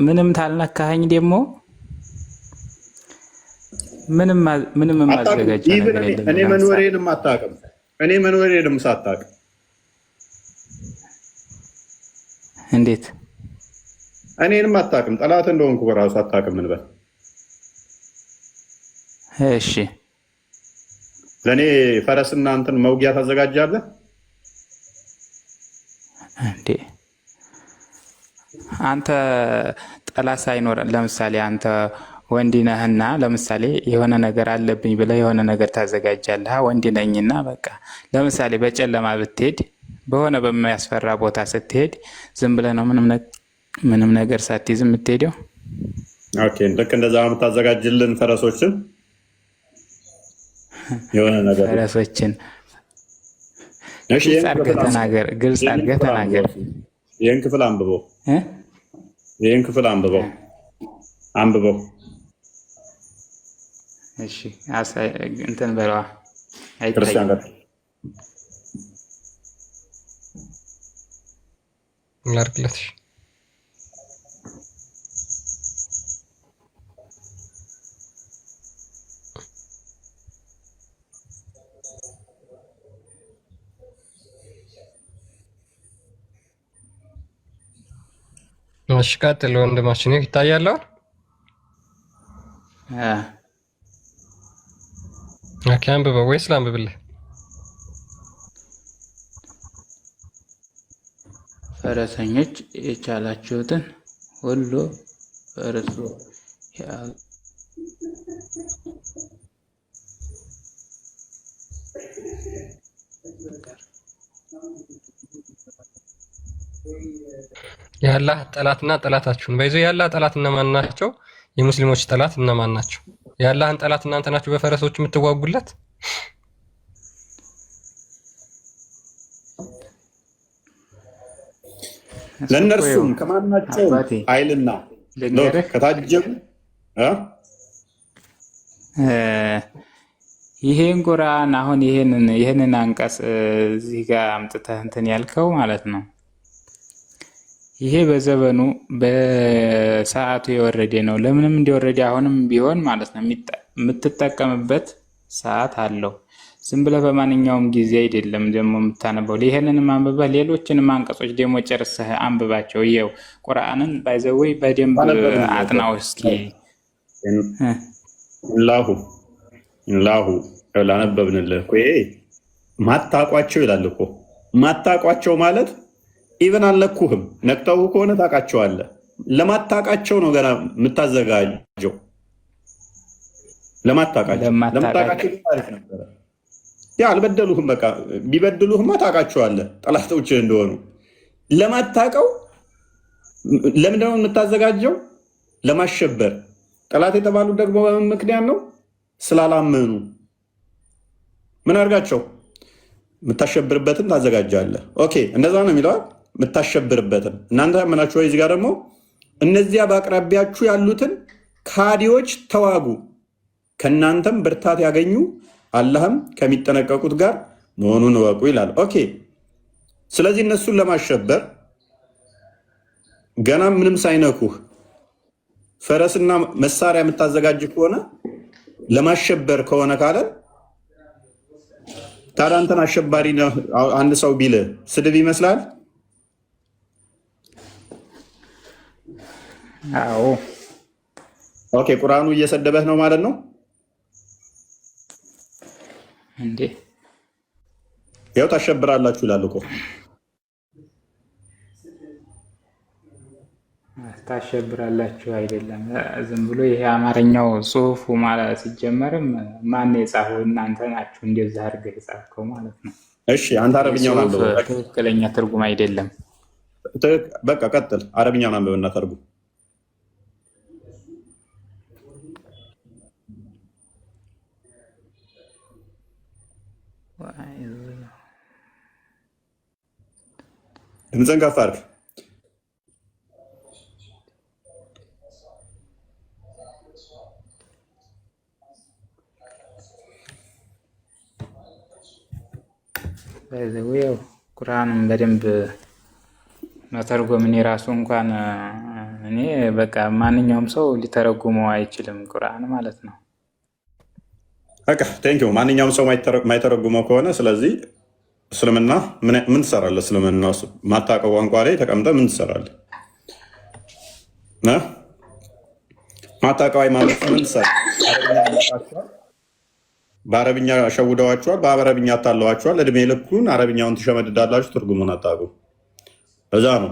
ምንም ታልነካኸኝ ደግሞ ምንም የማዘጋጀው ነገር የለም። እኔ መኖሬንም አታውቅም። እኔ መኖሬንም ሳታውቅ እንዴት እኔንም አታውቅም? ጠላት እንደሆንኩ በራሱ አታውቅም እንበል። እሺ ለእኔ ፈረስና እንትን መውጊያ ታዘጋጃለህ እንዴ? አንተ ጠላት ሳይኖረን ለምሳሌ አንተ ወንድ ነህና ለምሳሌ የሆነ ነገር አለብኝ ብለህ የሆነ ነገር ታዘጋጃለህ። ወንድ ነኝና በቃ ለምሳሌ በጨለማ ብትሄድ በሆነ በሚያስፈራ ቦታ ስትሄድ ዝም ብለህ ነው ምንም ነገር ሳትይዝ የምትሄደው። ኦኬ፣ ልክ እንደዛ የምታዘጋጅልን ፈረሶችን የሆነ ነገር ፈረሶችን ግልጽ አድርገህ ተናገር። ይህን ክፍል አንብበው። እሺ እንትን በለዋ ክርስቲያን ጋር ላርግለት። እሺ ቀጥል ወንድማችን፣ ይታያል። ኦኬ አንብበው ወይስ ላንብብልህ? ፈረሰኞች የቻላችሁትን ሁሉ ፈርሱ። የአላህ ጠላትና ጠላታችሁን በይዞ የአላህ ጠላት እነማን ናቸው? የሙስሊሞች ጠላት እነማን ናቸው? የአላህን ጠላት እናንተ ናችሁ በፈረሶች የምትዋጉለት። ለእነርሱም ከማናቸው ኃይልና ከታጀቡ ይሄን ቁርአን አሁን ይሄንን አንቀጽ እዚህ ጋር አምጥተህ እንትን ያልከው ማለት ነው። ይሄ በዘመኑ በሰዓቱ የወረደ ነው። ለምንም እንደወረደ አሁንም ቢሆን ማለት ነው የምትጠቀምበት ሰዓት አለው። ዝም ብለህ በማንኛውም ጊዜ አይደለም ደግሞ የምታነበው። ይሄንንም አንብበህ ሌሎችንም አንቀጾች ደግሞ ጨርሰህ አንብባቸው። ይኸው ቁርአንን ባይዘወይ በደንብ አጥናው እስኪ። ላሁ ላነበብንልህ እኮ ይሄ ማታቋቸው ይላል እኮ። ማታቋቸው ማለት ኢቨን አልነኩህም፣ ነቅተው ከሆነ ታውቃቸዋለህ። ለማታቃቸው ነው ገና የምታዘጋጀው። ለማታቃቸው ታሪፍ ነበረ። ያ አልበደሉህም። በቃ ቢበድሉህማ ታውቃቸዋለህ ጠላቶች እንደሆኑ። ለማታቀው ለምንድነው የምታዘጋጀው? ለማሸበር። ጠላት የተባሉት ደግሞ በምን ምክንያት ነው? ስላላመኑ። ምን አድርጋቸው? የምታሸብርበትን ታዘጋጃለህ። ኦኬ እንደዛ ነው የሚለዋል። የምታሸብርበትን እናንተ ያመናችሁ ወይ? እዚህ ጋር ደግሞ እነዚያ በአቅራቢያችሁ ያሉትን ካዲዎች ተዋጉ፣ ከእናንተም ብርታት ያገኙ፣ አላህም ከሚጠነቀቁት ጋር መሆኑን እወቁ ይላል። ኦኬ ስለዚህ እነሱን ለማሸበር ገና ምንም ሳይነኩህ ፈረስና መሳሪያ የምታዘጋጅ ከሆነ ለማሸበር ከሆነ ካለ ታዲያ አንተን አሸባሪ አንድ ሰው ቢልህ ስድብ ይመስላል? አዎ። ኦኬ ቁርአኑ እየሰደበህ ነው ማለት ነው እንዴ? ያው ታሸብራላችሁ ይላል እኮ። ታሸብራላችሁ አይደለም፣ ዝም ብሎ ይሄ አማርኛው ጽሁፉ ማለት ሲጀመርም ማን የጻፈው? እናንተ ናችሁ እንደዛ አድርገህ የጻፍከው ማለት ነው። እሺ አንተ አረብኛውን አንብብ። ትክክለኛ ትርጉም አይደለም። በቃ ቀጥል፣ አረብኛውን አንብብና ተርጉም። ድምፅህን ከፍ አድርግ። ያው ቁርአንን በደንብ መተርጎም እኔ ራሱ እንኳን እኔ በቃ ማንኛውም ሰው ሊተረጉመው አይችልም ቁርአን ማለት ነው። በቃ ቴንኪው። ማንኛውም ሰው ማይተረጉመው ከሆነ ስለዚህ እስልምና ምን ትሰራለህ? እስልምና ማታውቀው ቋንቋ ላይ ተቀምጠህ ምን ትሰራለህ? ማታውቀው ሃይማኖት ምን ትሰራለህ? በአረብኛ ሸውደዋችኋል፣ በአረብኛ አታለዋችኋል። እድሜ ልኩን አረብኛውን ትሸመድዳላችሁ፣ ትርጉሙን አታውቁም። እዛ ነው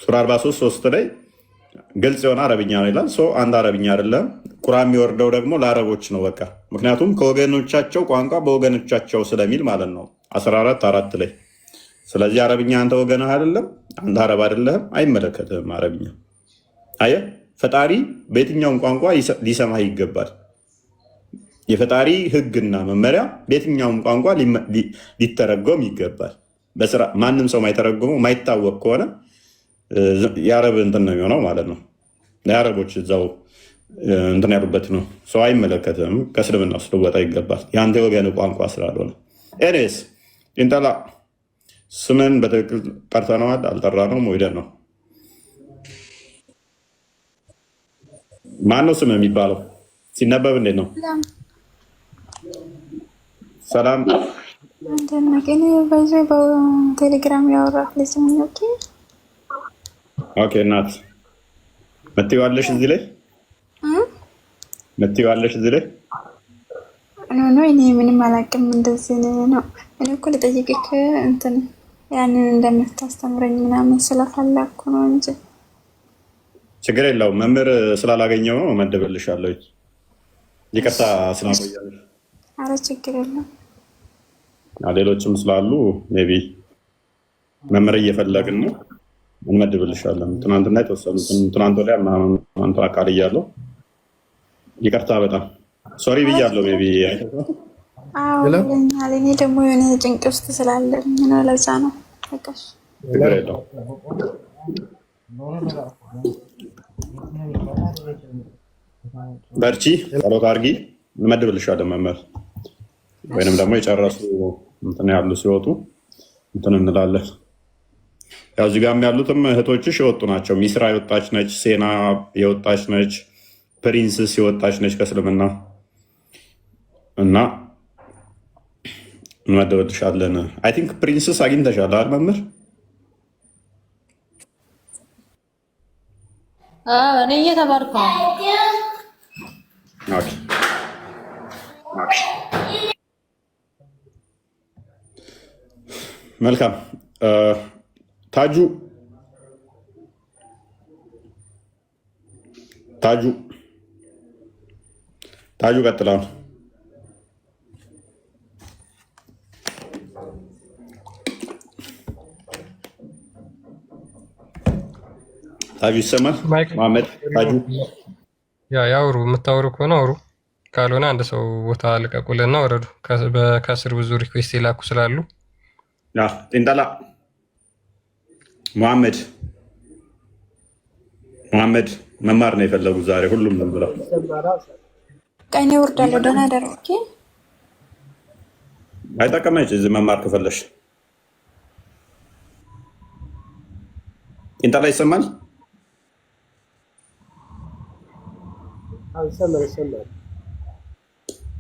ሱራ 43 ላይ ግልጽ የሆነ አረብኛ ነው ይላል። አንድ አረብኛ አይደለም። ቁርአን የሚወርደው ደግሞ ለአረቦች ነው በቃ። ምክንያቱም ከወገኖቻቸው ቋንቋ በወገኖቻቸው ስለሚል ማለት ነው 14:4 ላይ። ስለዚህ አረብኛ አንተ ወገንህ አይደለም፣ አንተ አረብ አይደለህም፣ አይመለከትህም አረብኛ። አየህ፣ ፈጣሪ በየትኛውም ቋንቋ ሊሰማህ ይገባል። የፈጣሪ ሕግና መመሪያ በየትኛውም ቋንቋ ሊተረጎም ይገባል። ማንም ሰው ማይተረጎመው ማይታወቅ ከሆነ የአረብ እንትን ነው የሚሆነው ማለት ነው። የአረቦች እዛው እንትን ያሉበት ነው። ሰው አይመለከትም። ከእስልምና ውስጥ ልወጣ ይገባል። የአንተ ወገን ቋንቋ ስላልሆነ። ኤኒዌይስ ኢንጠላ ስምን በትክክል ጠርተነዋል አልጠራነውም? ወይደን ነው ማን ነው ስም የሚባለው? ሲነበብ እንዴት ነው? ሰላም ግን በዚ በቴሌግራም ያወራት ልስምኞች። ኦኬ እናት መትዋለሽ እዚህ ላይ መትዋለሽ እዚህ ላይ ኖ እኔ ምንም አላውቅም። እንደዚህ ነው። እኔ እኮ ልጠይቅህ እንትን ያንን እንደምታስተምረኝ ምናምን ስለፈለኩ ነው እንጂ ችግር የለውም። መምህር ስላላገኘው ነው መደበልሻለሁ። ይቅርታ ስላቆያለሽ። ኧረ ችግር የለም። ሌሎችም ስላሉ ሜይ ቢ መምህር እየፈለግን ነው። እንመድብልሻለን። ትናንትና የተወሰኑትን ትናንት ወዲያ እንትን አካል እያለሁ ይቅርታ በጣም ሶሪ ብያለሁ። ሜይ ቢ ብለኛል። እኔ ደግሞ የሆነ ጭንቅ ውስጥ ስላለኝ ነው፣ ለዛ ነው። በቃሽ ችግር የለውም። በርቺ፣ ጸሎት አድርጊ። እንመድብልሻለን መምህር፣ ወይንም ደግሞ የጨረሱ እንትን ያሉ ሲወጡ እንትን እንላለን። ያው እዚህ ጋርም ያሉትም እህቶችሽ የወጡ ናቸው። ሚስራ የወጣች ነች፣ ሴና የወጣች ነች፣ ፕሪንስስ የወጣች ነች ከእስልምና እና እንመድብልሻለን። አይ ቲንክ ፕሪንስስ አግኝተሻል አይደል መምህር? እኔ እየተባርኩ መልካም። ታጁ ቀጥላል። ታጁ ይሰማል? መሐመድ ታጁ ያውሩ። የምታወሩ ከሆነ አውሩ፣ ካልሆነ አንድ ሰው ቦታ ልቀቁልና ወረዱ። ከስር ብዙ ሪኩዌስት የላኩ ስላሉ ጤንጠላ መሐመድ መማር ነው የፈለጉት ዛሬ ሁሉም ነው ብለው ቀኔ ወርዳለሁ። ደህና ደረክ። አይጠቀመች እዚህ መማር ከፈለሽ ጤንጠላ ይሰማል?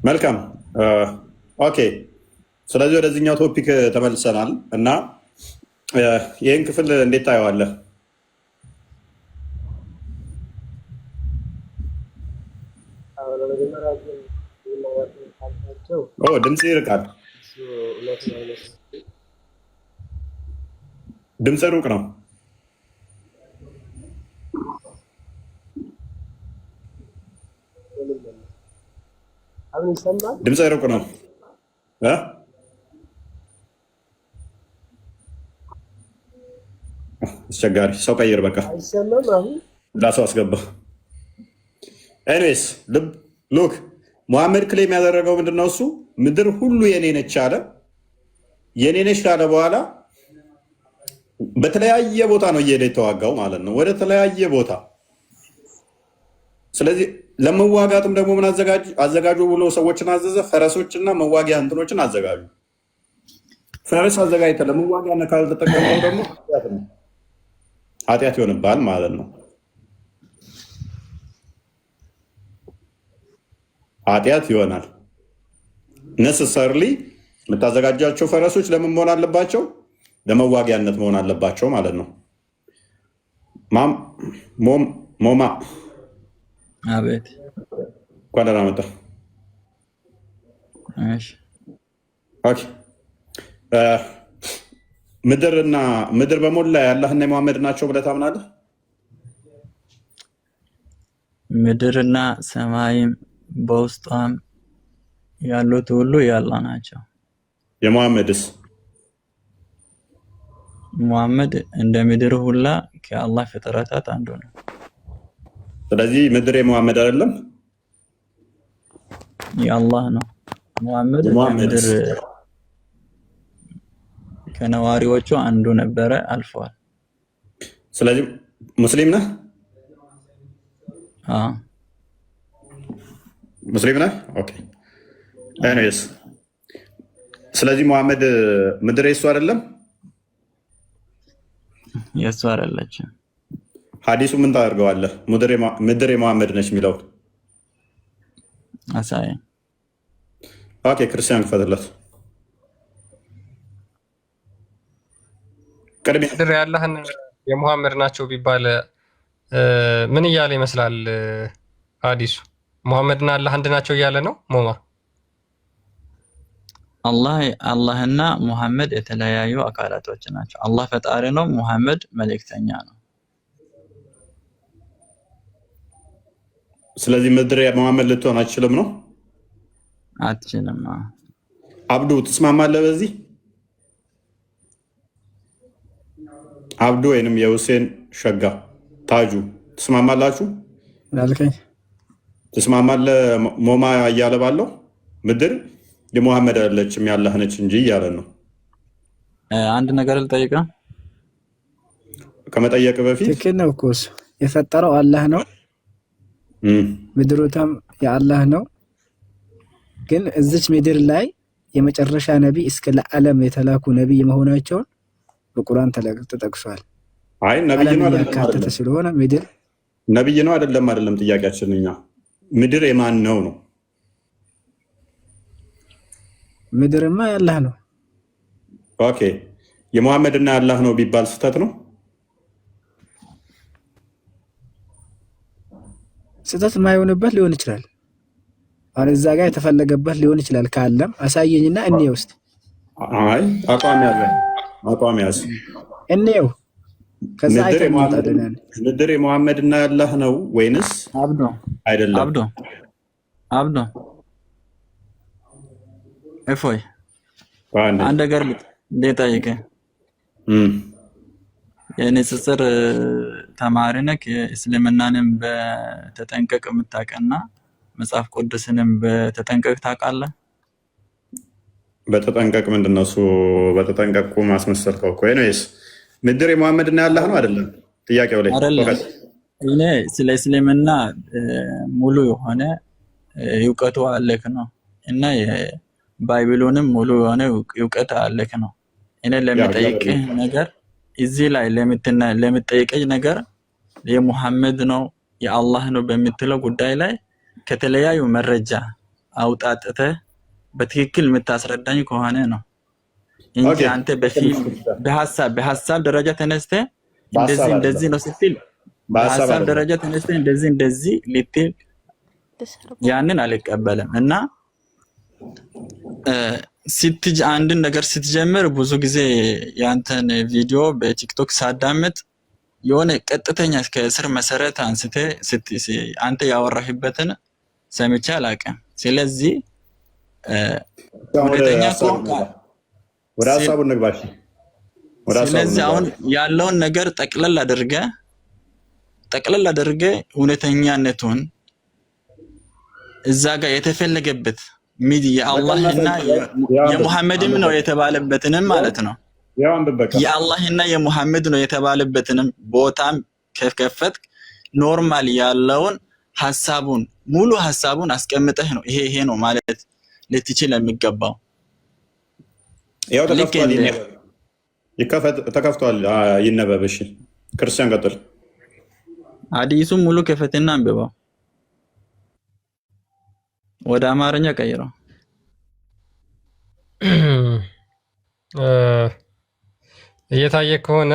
መልካም ኦኬ። ስለዚህ ወደዚህኛው ቶፒክ ተመልሰናል እና ይህን ክፍል እንዴት ታየዋለህ? ድምፅ ይርቃል። ድምፅ ሩቅ ነው። ድምፅ ሩቅ ነው። አስቸጋሪ ሰው ቀይር። በቃ ዳሰው አስገባ። ኤኒዌይስ ሉክ ሙሐመድ ክሌም ያደረገው ምንድነው? እሱ ምድር ሁሉ የኔ ነች አለ። የኔ ነች ካለ በኋላ በተለያየ ቦታ ነው እየሄደ የተዋጋው ማለት ነው፣ ወደ ተለያየ ቦታ። ስለዚህ ለመዋጋትም ደግሞ ምን አዘጋጁ ብሎ ሰዎችን አዘዘ። ፈረሶችና መዋጊያ እንትኖችን አዘጋጁ። ፈረስ አዘጋጅተ ለመዋጊያ ካልተጠቀመው ደግሞ ኃጢአት ይሆንባል ማለት ነው። ኃጢአት ይሆናል። ነሰሰርሊ የምታዘጋጃቸው ፈረሶች ለምን መሆን አለባቸው? ለመዋጊያነት መሆን አለባቸው ማለት ነው። ሞማ አቤት፣ እንኳን ደህና መጣ። ኦኬ ምድር በሞላ የአላህና የመሐመድ ናቸው ብለህ ታምናለህ? ምድርና ሰማይም በውስጧም ያሉት ሁሉ የአላህ ናቸው። የመሐመድስ? መሐመድ እንደ ምድር ሁላ ከአላህ ፍጥረታት አንዱ ነው። ስለዚህ ምድር የመሐመድ አይደለም፣ የአላህ ነው። መሐመድ ከምድር ከነዋሪዎቹ አንዱ ነበረ፣ አልፏል። ስለዚህ ሙስሊም ነህ? ሙስሊም ነህ? ኦኬ። ኤኒዌይስ ስለዚህ መሐመድ ምድር የሱ አይደለም፣ የሱ አይደለችም። ሐዲሱ ምን ታደርገዋለህ? ምድር የመሐመድ ነች የሚለው አሳይ። ኦኬ፣ ክርስቲያን ክፈትለት። ምድር ያለህን የሙሐመድ ናቸው ቢባል ምን እያለ ይመስላል ሐዲሱ? ሙሐመድና አላህ አንድ ናቸው እያለ ነው ሞማ? አላህና ሙሐመድ የተለያዩ አካላቶች ናቸው። አላህ ፈጣሪ ነው፣ ሙሐመድ መልእክተኛ ነው። ስለዚህ ምድር የመሐመድ ልትሆን አትችልም ነው? አትችልም። አብዱ ትስማማለህ በዚህ? አብዱ ወይንም የሁሴን ሸጋ ታጁ ትስማማላችሁ? ላልከኝ ትስማማለህ? ሞማ እያለ ባለው ምድር የሙሐመድ አይደለችም ያላህ ነች እንጂ እያለ ነው። አንድ ነገር ልጠይቅህ። ከመጠየቅ በፊት ትክክል ነው እኮ እሱ የፈጠረው አላህ ነው፣ ምድሩታም የአላህ ነው። ግን እዚች ምድር ላይ የመጨረሻ ነቢይ እስከ ለዓለም የተላኩ ነቢይ መሆናቸውን በቁርአን ተጠቅሷል። አይ ነቢይ ነው ያካተተ ስለሆነ ምድር ነቢይ ነው አይደለም ጥያቄያችን እኛ ምድር የማን ነው ነው? ምድርማ ያላህ ነው። ኦኬ የሙሐመድና ያላህ ነው ቢባል ስህተት ነው? ስህተት የማይሆንበት ሊሆን ይችላል። አሁን እዛ ጋር የተፈለገበት ሊሆን ይችላል። ካለም አሳየኝና እንየው እስቲ። አይ አቋም ያዝ እንየው። ከዛ ምድር የሙሐመድና ያላህ ነው ወይንስ አይደለም? አብዶ እፎይ አንድ ነገር ልጠይቅህ። የንጽጽር ተማሪ ነህ። እስልምናንም በተጠንቀቅ የምታውቅና መጽሐፍ ቅዱስንም በተጠንቀቅ ታውቃለህ? በተጠንቀቅ ምንድን ነው እሱ? በተጠንቀቅ ማስመሰልከው እኮ ነው። ምድር የሙሐመድና ያላህ ነው አይደለም? ጥያቄው ላይ እኔ ስለ እስልምና ሙሉ የሆነ እውቀቱ አለክ ነው እና ባይብሉንም ሙሉ የሆነ እውቀት አለክ ነው። እኔ ለምጠይቅህ ነገር እዚህ ላይ ለምጠይቀኝ ነገር የሙሐመድ ነው የአላህ ነው በምትለው ጉዳይ ላይ ከተለያዩ መረጃ አውጣጥተህ በትክክል የምታስረዳኝ ከሆነ ነው እንጂ አንተ በሀሳብ ደረጃ ተነስተህ እንደዚህ ነው ስትል በሀሳብ ደረጃ ተነስተህ እንደዚህ ልትል ያንን አልቀበልም። እና አንድን ነገር ስትጀምር ብዙ ጊዜ ያንተን ቪዲዮ በቲክቶክ ሳዳምጥ የሆነ ቀጥተኛ ከስር መሰረት አንስተህ አንተ ያወራህበትን ሰምቼ አላውቅም። ስለዚህ ሁለተኛ ወደ ሀሳቡ እንግባሽ። ስለዚህ አሁን ያለውን ነገር ጠቅለል አድርገህ እውነተኛነቱን እዛ ጋር የተፈለገበት የአላህና የሙሐመድም ነው የተባለበትንም ማለት ነው የአላህና የሙሐመድ ነው የተባለበትንም ቦታም ከከፈት ኖርማል ያለውን ሐሳቡን ሙሉ ሐሳቡን አስቀምጠህ ነው ይሄ ነው ማለት ልትችል የሚገባው። ያው ተከፍቷል ይነበብ። እሺ ክርስቲያን ቀጥል። ሐዲሱን ሙሉ ከፈትና አንብበው። ወደ አማርኛ ቀይረው። እየታየ ከሆነ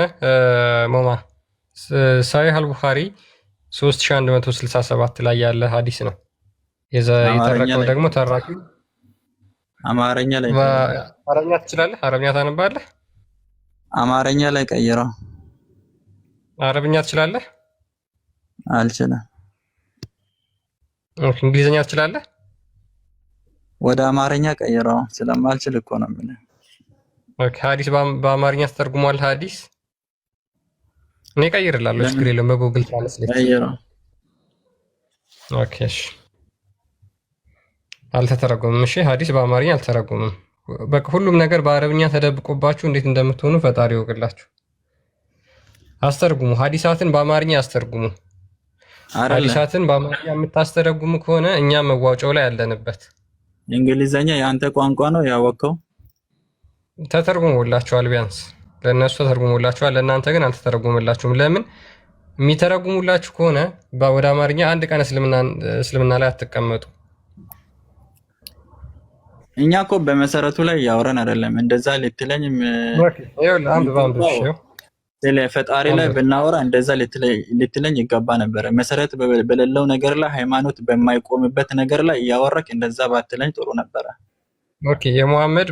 ሞማ ሳሂህ አልቡኻሪ 3167 ላይ ያለ ሐዲስ ነው። የተረከው ደግሞ ተራኪ አማርኛ ላይ አረብኛ ትችላለህ? አረብኛ ታነባለህ? አማርኛ ላይ ቀይረው። አረብኛ ትችላለህ? አልችልም። ኦኬ እንግሊዝኛ ትችላለህ? ወደ አማርኛ ቀይረው። ስለማልችል እኮ ነው የምልህ። ኦኬ ሐዲስ በአማርኛ ተተርጉሟል። ሐዲስ እኔ ቀይርላለሁ። ችግር የለውም። በጉግል ትራንስሌት ቀይረው። ኦኬ እሺ። አልተተረጎመም። እሺ ሐዲስ በአማርኛ አልተተረጎመም። በቃ ሁሉም ነገር በአረብኛ ተደብቆባችሁ እንዴት እንደምትሆኑ ፈጣሪ ይወቅላችሁ። አስተርጉሙ። ሐዲሳትን በአማርኛ አስተርጉሙ። ሐዲሳትን በአማርኛ የምታስተረጉሙ ከሆነ እኛ መዋጮው ላይ ያለንበት። እንግሊዘኛ የአንተ ቋንቋ ነው ያወቀው? ተተርጉሞላችኋል። ቢያንስ ለእነሱ ተተርጉሞላችኋል። ለእናንተ ግን አልተተረጉምላችሁም። ለምን? የሚተረጉሙላችሁ ከሆነ ወደ አማርኛ አንድ ቀን እስልምና ላይ አትቀመጡ። እኛ እኮ በመሰረቱ ላይ ያወራን አይደለም። እንደዛ ልትለኝም ስለ ፈጣሪ ላይ ብናወራ እንደዛ ልትለኝ ይገባ ነበረ። መሰረት በሌለው ነገር ላይ ሃይማኖት በማይቆምበት ነገር ላይ እያወራክ እንደዛ ባትለኝ ጥሩ ነበረ። ኦኬ የሙሐመድ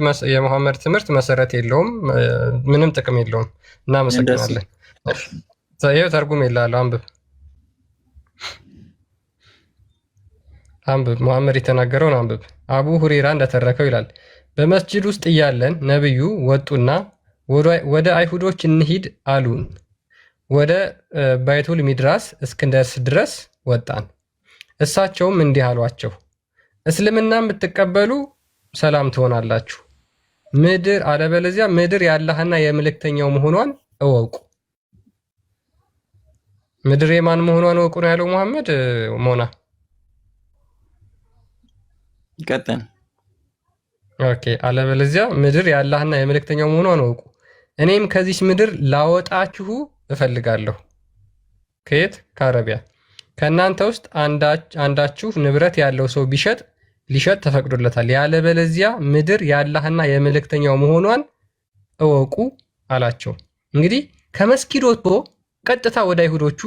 ትምህርት መሰረት የለውም፣ ምንም ጥቅም የለውም። እናመሰግናለን። ይኸው ተርጉም ይላል። አንብብ። ሙሐመድ የተናገረውን አንብብ። አቡ ሁሬራ እንደተረከው ይላል። በመስጂድ ውስጥ እያለን ነብዩ ወጡና ወደ አይሁዶች እንሂድ አሉን። ወደ ባይቱል ሚድራስ እስክንደርስ ድረስ ወጣን። እሳቸውም እንዲህ አሏቸው፣ እስልምናን ብትቀበሉ ሰላም ትሆናላችሁ፣ አለበለዚያ ምድር የአላህና የመልእክተኛው መሆኗን እወቁ። ምድር የማን መሆኗን እወቁ ነው ያለው መሐመድ። ሞና ቀጥል። ኦኬ። አለበለዚያ ምድር የአላህና የመልእክተኛው መሆኗን እወቁ፣ እኔም ከዚች ምድር ላወጣችሁ እፈልጋለሁ። ከየት? ከአረቢያ። ከእናንተ ውስጥ አንዳችሁ ንብረት ያለው ሰው ሊሸጥ ተፈቅዶለታል፣ ያለበለዚያ ምድር የአላህና የመልእክተኛው መሆኗን እወቁ አላቸው። እንግዲህ ከመስጊድ ወጥቶ ቀጥታ ወደ አይሁዶቹ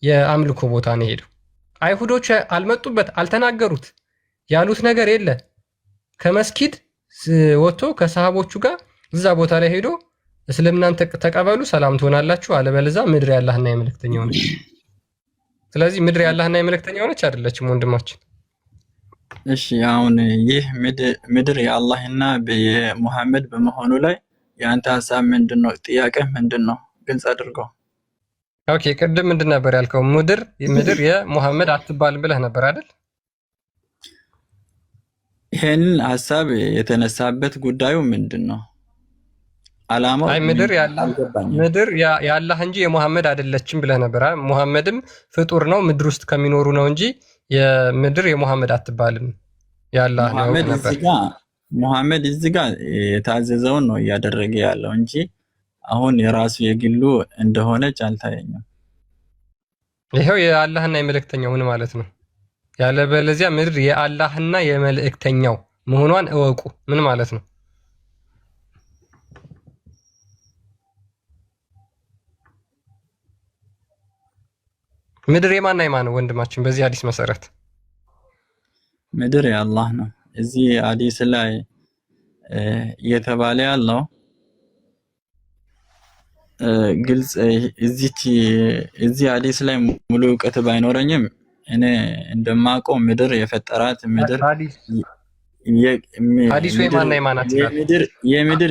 የአምልኮ ቦታ ነው ሄደው። አይሁዶቹ አልመጡበት፣ አልተናገሩት፣ ያሉት ነገር የለ። ከመስጊድ ወጥቶ ከሰሃቦቹ ጋር እዛ ቦታ ላይ ሄዶ እስልምናን ተቀበሉ ሰላም ትሆናላችሁ፣ አለበለዚያ ምድር የአላህና የመልእክተኛው ነች። ስለዚህ ምድር የአላህና የመልእክተኛው ነች አይደለችም ወንድማችን? እሺ አሁን ይህ ምድር የአላህና የሙሐመድ በመሆኑ ላይ የአንተ ሀሳብ ምንድን ነው? ጥያቄ ምንድን ነው? ግልጽ አድርገው። ኦኬ ቅድም ምንድን ነበር ያልከው? ምድር የሙሐመድ አትባልም ብለህ ነበር አይደል? ይሄንን ሀሳብ የተነሳበት ጉዳዩ ምንድን ነው? አላማው ምድር የአላህ እንጂ የሙሐመድ አይደለችም ብለህ ነበር። ሙሐመድም ፍጡር ነው፣ ምድር ውስጥ ከሚኖሩ ነው እንጂ የምድር የሙሐመድ አትባልም የአላህ ነው ነበር። ሙሐመድ እዚህ ጋር የታዘዘውን ነው እያደረገ ያለው እንጂ አሁን የራሱ የግሉ እንደሆነች አልታየኝም። ይሄው የአላህና የመልእክተኛው ምን ማለት ነው? ያለበለዚያ ምድር የአላህና የመልእክተኛው መሆኗን እወቁ ምን ማለት ነው? ምድር የማን የማን ነው ወንድማችን? በዚህ ሐዲስ መሰረት ምድር የአላህ ነው። እዚህ ሐዲስ ላይ እየተባለ ያለው ግልጽ እዚህ ሐዲስ ላይ ሙሉ እውቀት ባይኖረኝም እኔ እንደማውቀው ምድር የፈጠራት ምድር ሐዲሱ የማን የማን ናት? የምድር